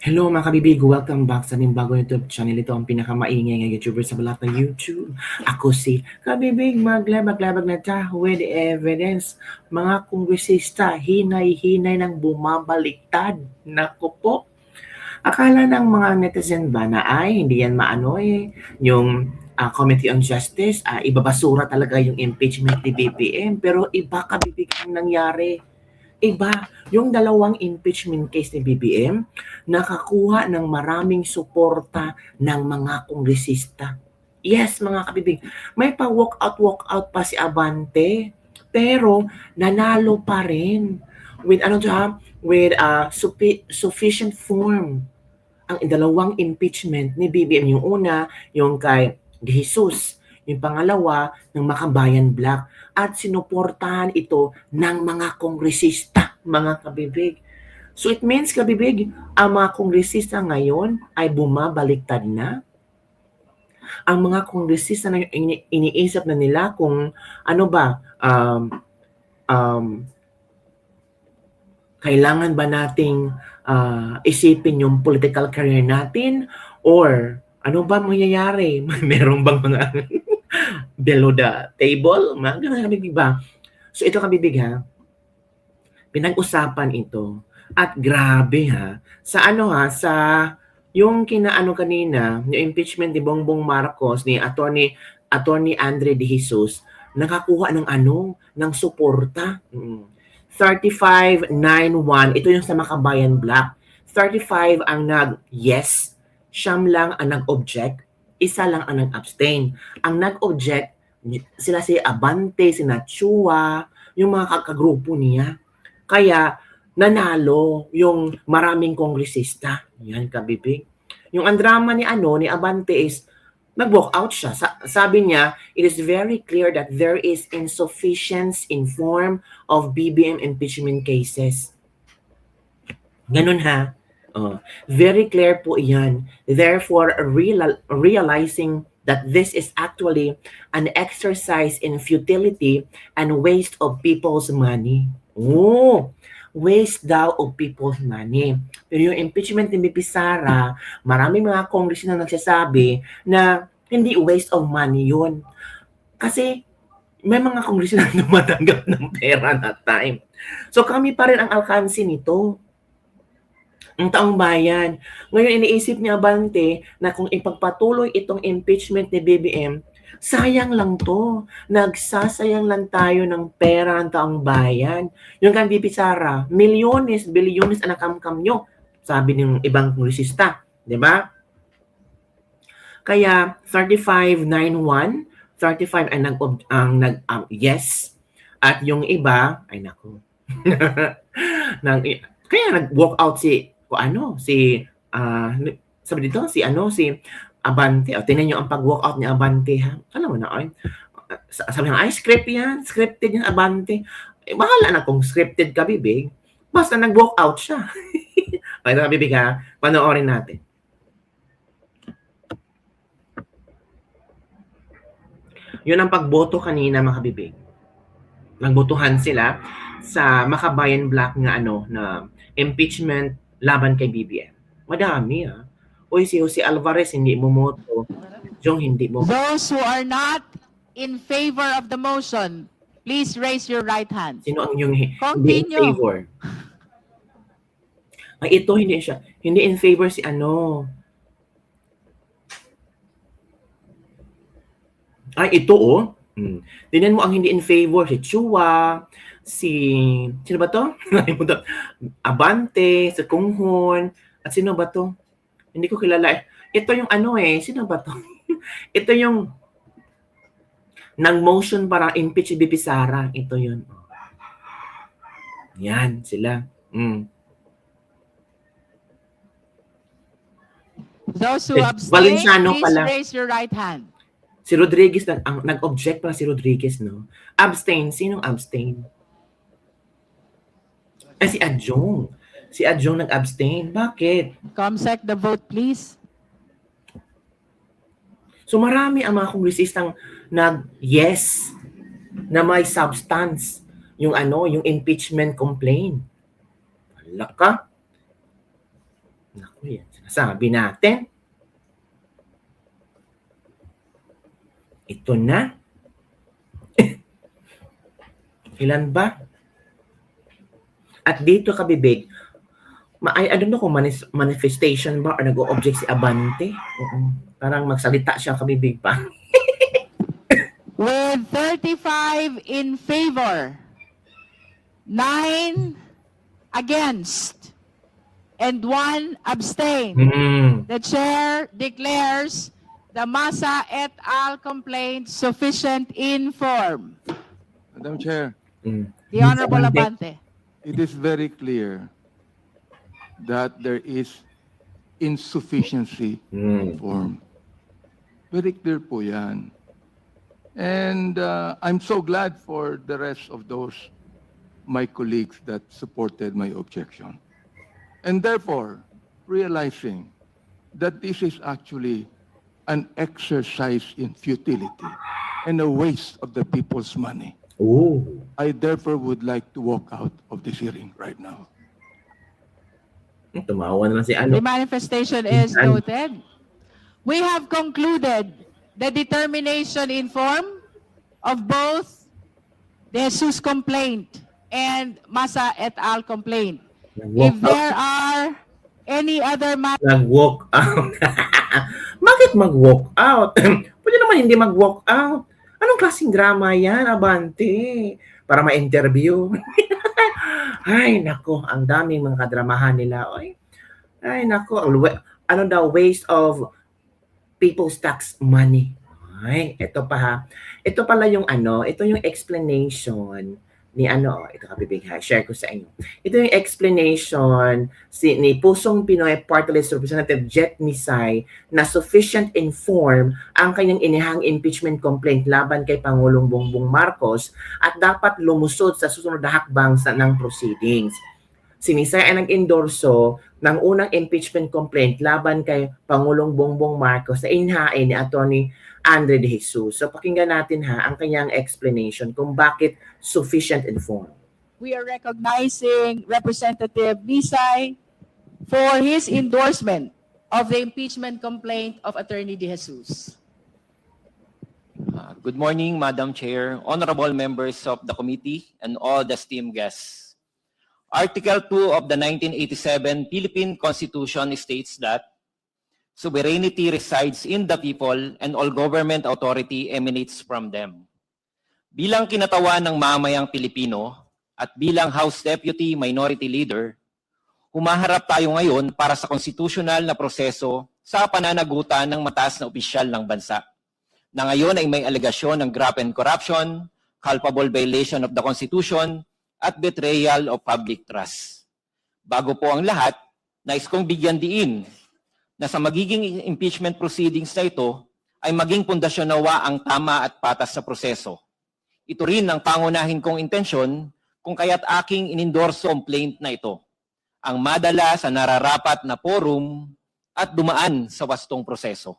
Hello mga kabibig, welcome back sa aming bagong YouTube channel. Ito ang pinakamaingay ng YouTuber sa balat ng YouTube. Ako si Kabibig, maglabag-labag na ta with evidence. Mga kongresista, hinay-hinay ng bumabaliktad. Naku po, akala ng mga netizen ba na ay hindi yan maano yung Committee on Justice, ibabasura talaga yung impeachment ni BBM. Pero iba kabibig ang nangyari. Iba, yung dalawang impeachment case ni BBM, nakakuha ng maraming suporta ng mga kongresista. Yes, mga kabibig, may pa-walkout pa si Abante, pero nanalo pa rin with sufficient form ang dalawang impeachment ni BBM. Yung una, yung kay De Jesus. Yung pangalawa, ng Makabayan Black. At sinuportahan ito ng mga kongresista, mga kabibig. So it means, kabibig, ang mga kongresista ngayon ay bumabaliktad na. Ang mga kongresista na iniisip na nila kung ano ba, kailangan ba nating isipin yung political career natin or ano ba mangyayari? Meron bang mga below the table? Mga ganun kabibig ba? So ito kabibig ha, pinag-usapan ito. At grabe ha, sa yung kinaano kanina, yung impeachment ni Bongbong Marcos ni Attorney Andre De Jesus, nakakuha ng ng suporta. 35-9-1, ito yung sa Makabayan Black. 35 ang nag-yes, siyam lang ang nag-object, isa lang ang nag-abstain. Ang nag-object, sila si Abante, si Chua, yung mga kagrupo niya. Kaya, nanalo yung maraming kongresista. Yan, kabibig. Yung ang drama ni Abante is, nag-walk out siya. Sabi niya, it is very clear that there is insufficiency in form of BBM impeachment cases. Ganun ha. Very clear po yan. Therefore, realizing that this is actually an exercise in futility and waste of people's money. Waste daw of people's money. Pero yung impeachment ni BP Sara, maraming mga congressman na nagsasabi na hindi waste of money yun. Kasi may mga congressman na tumatanggap ng pera na time. So kami pa rin ang alkansi nito. Ang taong bayan. Ngayon iniisip ni Abante na kung ipagpatuloy itong impeachment ni BBM, sayang lang to. Nagsasayang lang tayo ng pera ng taong bayan. Yung kan BP Sara, milyones, bilyones ang nakamkam nyo, sabi ng ibang kongresista. Di ba? Kaya 35-9-1, 35 ang yes. At yung iba, ay naku. Kaya nag-walk out sabi dito, si Abante. O, tingnan nyo ang pag-walk out ni Abante, ha? Alam mo na, sabi nga, script yan, scripted yan, Abante. Bahala na kung scripted ka, bibig. Basta nag-walk out siya. Okay, ito, bibig, ha? Panoorin natin. Yun ang pagboto kanina, mga kabibig. Nagbotohan sila sa Makabayan Black na na impeachment laban kay BBM. Madami Uy, si Jose Alvarez hindi bumoto. Jong hindi bumoto. Those who are not in favor of the motion, please raise your right hand. Sino ang yung hindi in favor? Ay, ito hindi siya. Hindi in favor si Ay, ito Tingnan mo ang hindi in favor, si Chua, sino ba to? Abante, si Kunghon, at sino ba to? Hindi ko kilala. Ito yung sino ba to? Ito yung nang-motion para impeach si BP Sara. Ito yun. Yan, sila. Those who abstain, please raise your right hand. Si Rodriguez, nag-object pala si Rodriguez, no? Abstain. Sinong abstain? Si Adjong. Si Adjong nag-abstain. Bakit? Comsec the vote, please. So marami ang mga kongresistang nag-yes na may substance yung yung impeachment complaint. Wala ka. Naku, yan. Sinasabi natin. Ito na. Ilan ba? At dito kabibig, I don't know kung manifestation ba or nag-o-object si Abante. Parang magsalita siya kabibig pa. With 35 in favor, 9 against, and 1 abstain. The chair declares the Masa et al. Complaint sufficient in form. Madam Chair, The Honorable Abante. it is very clear that there is insufficiency in form. Very clear po yan. And I'm so glad for the rest of those, my colleagues, that supported my objection. And therefore, realizing that this is actually an exercise in futility and a waste of the people's money, Oh. I therefore would like to walk out of this hearing right now. Tumawa na lang si The manifestation is noted. We have concluded the determination in form of both the Jesus complaint and Masa et al. Complaint. If there are any other matters, Nag-walk out. Bakit mag-walk out? Pwede naman hindi mag-walk out. Anong klaseng drama yan, Abante? Para ma-interview. Ay, nako, ang daming mga kadramahan nila. Ay, nako, ano daw, waste of people's tax money. Ay, ito pa ha. Ito pala yung ito yung explanation ni ito kabibig ha, share ko sa inyo. Ito yung explanation ni Pusong Pinoy Party List Representative Jet Misay na sufficient inform ang kanyang inihang impeachment complaint laban kay Pangulong Bongbong Marcos at dapat lumusod sa susunod na hakbang ng proceedings. Si Misay ay nag-endorso ng unang impeachment complaint laban kay Pangulong Bongbong Marcos na inhain ni Atty. Andre De Jesus. So pakinggan natin ha ang kanyang explanation kung bakit sufficient informed. we are recognizing Representative Misay for his endorsement of the impeachment complaint of Attorney De Jesus. Good morning, Madam Chair, honorable members of the committee, and all the esteemed guests. Article 2 of the 1987 Philippine Constitution states that sovereignty resides in the people and all government authority emanates from them. Bilang kinatawan ng mamayang Pilipino at bilang House Deputy Minority Leader, humaharap tayo ngayon para sa konstitusyonal na proseso sa pananagutan ng mataas na opisyal ng bansa, na ngayon ay may alegasyon ng graft and corruption, culpable violation of the Constitution, at betrayal of public trust. Bago po ang lahat, nais kong bigyan diin na sa magiging impeachment proceedings na ito ay maging pundasyon nawa ang tama at patas sa proseso. Ito rin ang pangunahin kong intensyon kung kaya't aking inendorso complaint na ito, ang madala sa nararapat na forum at dumaan sa wastong proseso.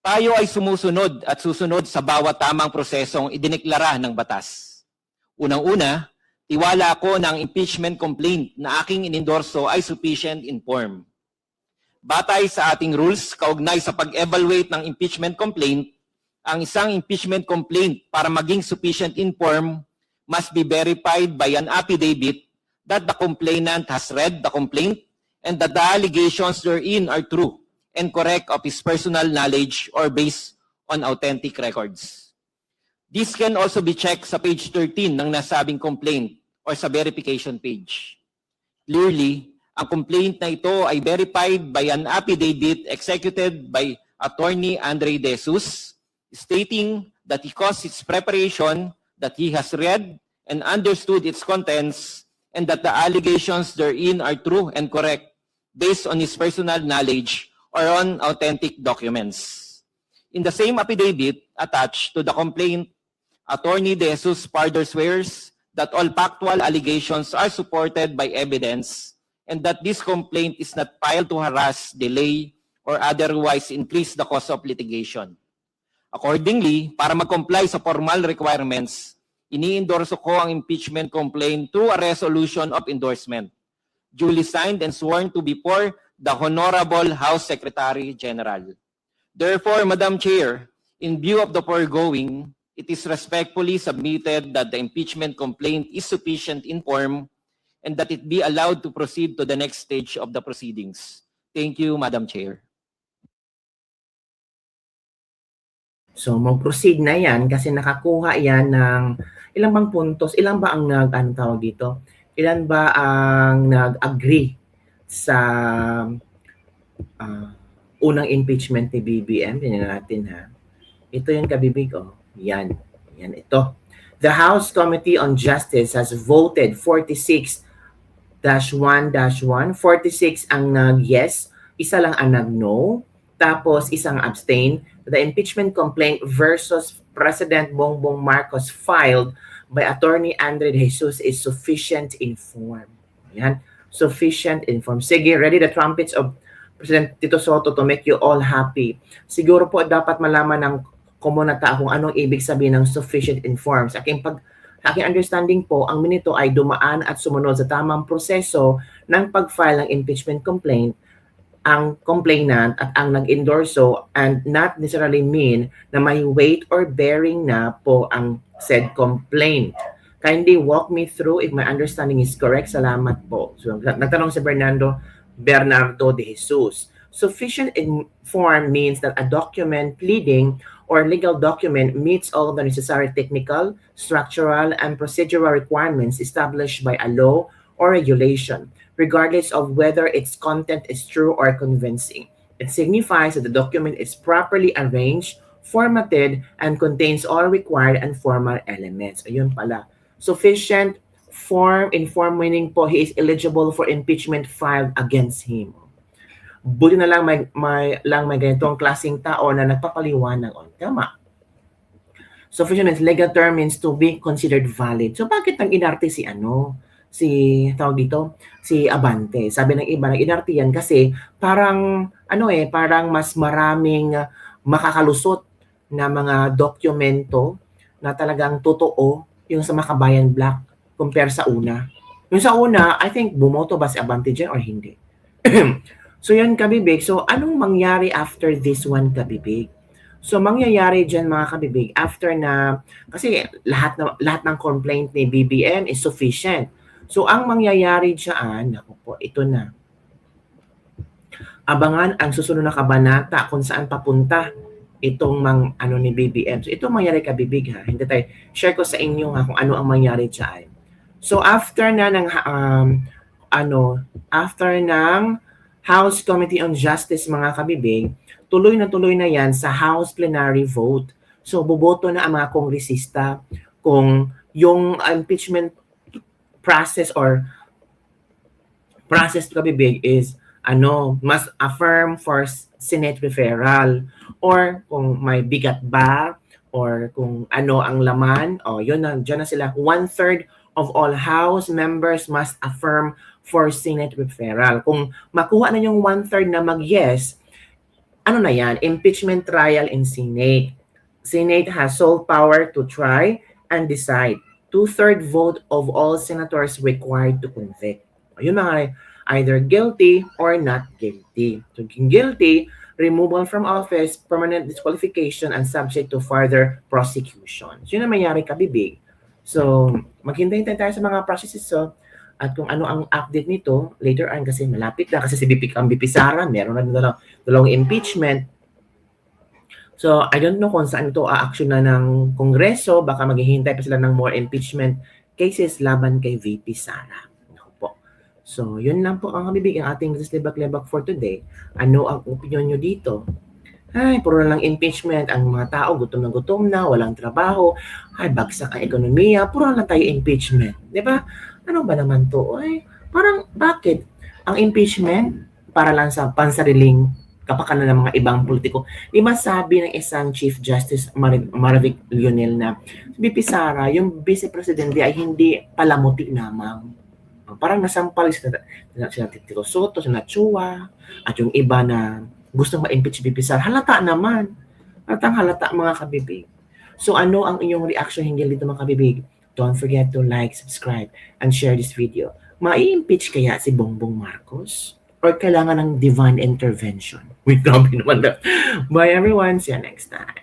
Tayo ay sumusunod at susunod sa bawat tamang prosesong idineklara ng batas. Unang-una, tiwala ako na ang impeachment complaint na aking inendorso ay sufficient in form. Batay sa ating rules, kaugnay sa pag-evaluate ng impeachment complaint, ang isang impeachment complaint para maging sufficient in form must be verified by an affidavit that the complainant has read the complaint and that the allegations therein are true and correct of his personal knowledge or based on authentic records. This can also be checked sa page 13 ng nasabing complaint or sa verification page. Clearly, ang complaint na ito ay verified by an affidavit executed by Attorney Andre De Jesus, stating that he caused its preparation, that he has read and understood its contents, and that the allegations therein are true and correct based on his personal knowledge or on authentic documents. In the same affidavit attached to the complaint, Attorney De Jesus further swears that all factual allegations are supported by evidence and that this complaint is not filed to harass, delay, or otherwise increase the cost of litigation. Accordingly, para mag-comply sa formal requirements, ini-endorso ko ang impeachment complaint through a resolution of endorsement. duly signed and sworn to before the Honorable House Secretary General. Therefore, Madam Chair, in view of the foregoing, it is respectfully submitted that the impeachment complaint is sufficient in form and that it be allowed to proceed to the next stage of the proceedings. Thank you, Madam Chair. So, mag-proceed na yan kasi nakakuha yan ng ilang bang puntos, ilan ba ang anong tawag dito? Ilan ba ang nag-agree sa unang impeachment ni BBM? Tingnan natin ha. Ito yung kabibig, oh. Yan. Yan ito. The House Committee on Justice has voted 46-1-1. 46 ang nag-yes, isa lang ang nag-no, tapos isang abstain. The impeachment complaint versus President Bongbong Marcos filed by Attorney Andre Jesus is sufficient in form. Yan. Sufficient in form. Sige, ready the trumpets of President Tito Sotto to make you all happy. Siguro po dapat malaman ng komunata kung anong ibig sabihin ng sufficient in form. Sa aking understanding po, ang minito ay dumaan at sumunod sa tamang proseso ng pag-file ng impeachment complaint ang complainant at ang nag-endorso and not necessarily mean na may weight or bearing na po ang said complaint. Kindly walk me through if my understanding is correct. Salamat po. So, nagtanong si Bernardo de Jesus. Sufficient in form means that a document, pleading, or legal document meets all the necessary technical, structural, and procedural requirements established by a law or regulation, regardless of whether its content is true or convincing. It signifies that the document is properly arranged, formatted, and contains all required and formal elements. Ayun pala. Sufficient form, in form meaning po, he is eligible for impeachment filed against him. Buti na lang may ganitong klaseng tao na nagpapaliwanag. Tama. Sufficient is legal term means to be considered valid. So bakit nang inarte si Abante? Sabi ng iba, nag-inarte yan kasi parang parang mas maraming makakalusot na mga dokumento na talagang totoo yung sa Makabayan Black compare sa una. Yung sa una, I think bumoto ba si Abante dyan or hindi? So yan, kabibig. So anong mangyari after this one, kabibig? So mangyayari dyan, mga kabibig, after na, kasi lahat ng complaint ni BBM is sufficient. So ang mangyayari dyan, naku po, ito na. Abangan ang susunod na kabanata kung saan papunta itong ni BBM. So ito mangyayari, kabibig, ha. Hindi tayo, share ko sa inyo ha kung ano ang mangyayari dyan. So after ng House Committee on Justice, mga kabibig, tuloy na yan sa House Plenary Vote. So, boboto na ang mga kongresista kung yung impeachment process or process, kabibig, is must affirm for Senate referral or kung may bigat ba or kung ano ang laman. Yun na, dyan na sila. 1/3 of all House members must affirm for Senate referral. Kung makuha na yung 1/3 na mag-yes, na yan? Impeachment trial in Senate. Senate has sole power to try and decide. 2/3 vote of all senators required to convict. Ayun mga, either guilty or not guilty. So, guilty, removal from office, permanent disqualification, and subject to further prosecution. So, yun ang mayari, kabibig. So, maghintay tayo sa mga processes. So, at kung ano ang update nito, later on kasi malapit na. Kasi si BP Sara, meron na dalawang impeachment. So, I don't know kung saan ito a-action na ng Kongreso. Baka maghihintay pa sila ng more impeachment cases laban kay VP Sara. Po. So, yun lang po ang kabibig ang ating Lebak-Lebak for today. Ano ang opinion nyo dito? Ay, puro na lang impeachment. Ang mga tao gutom na, walang trabaho. Ay, bagsak ang ekonomiya. Puro na lang tayo impeachment. Diba? Ano ba naman to? Ay, parang bakit? Ang impeachment para lang sa pansariling kapakanan ng mga ibang politiko. Di masabi ng isang Chief Justice Marvic Lionel na BP Sara, yung Vice Presidente ay hindi palamuti namang. Parang nasampal sila Tito Sotto, sila Chua, at yung iba na gustong ma-impeach BP Sara. Halata naman. Halata mga kabibig. So ano ang inyong reaction hinggil dito, mga kabibig? Don't forget to like, subscribe, and share this video. mai-impeach kaya si Bongbong Marcos? Or kailangan ng divine intervention? Wait, grabe naman na. Bye everyone. See you next time.